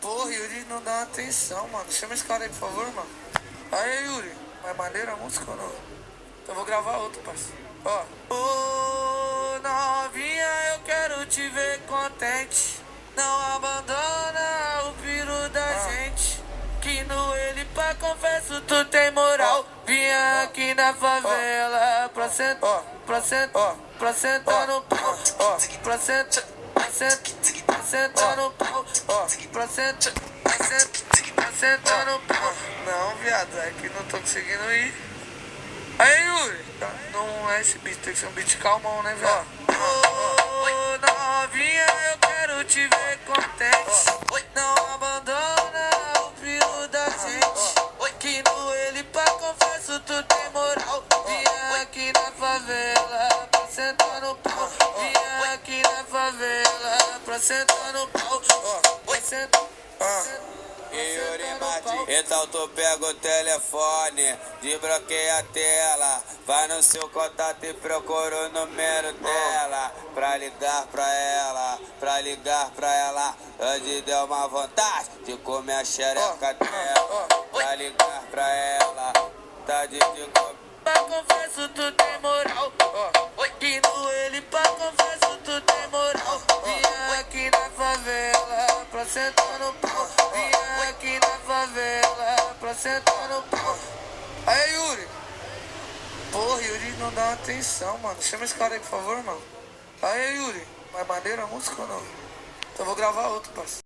Porra, Yuri não dá atenção, mano. Chama esse cara aí, por favor, mano. Aí, Yuri. Mas maneira a música ou não? Então eu vou gravar outro, parceiro. Ó. Ô, novinha, eu quero te ver contente. Não abandona o piru da gente. Que no ele pra confesso tu tem moral. Vinha aqui na favela pra sentar, pra sentar, pra sentar no pau. Pra sentar, pra sentar, pra sentar no pau. Pra sentar, pra sentar, pra sentar no pau. Não, viado, é que não tô conseguindo ir. Aí, Yuri, não é esse beat, tem que ser um beat calmão, né, viado? Ô, novinha, eu quero te ver contente. Não abandona o piru da gente. Que no ele pra confesso tu tem moral. Vinha aqui na favela pra sentar no pau. Vinha aqui na favela pra sentar no pau. Pra sentar, Yuri Martins. Então tu pega o telefone, desbloqueia a tela, vai no seu contato e procura o número dela, pra ligar pra ela, pra ligar pra ela. Hoje deu uma vontade de comer a xereca dela, pra ligar pra ela, tá de comer. pra confesso tu tem moral. Que no ele pra confesso tu tem moral. Vinha aqui na favela pra sentar no pau. Vinha aqui na favela pra sentar no pau. Aí, Yuri. Porra, Yuri não dá atenção, mano. Chama esse cara aí, por favor, mano. Aí, Yuri. Mas maneira a música ou não? Então eu vou gravar outro, parceiro.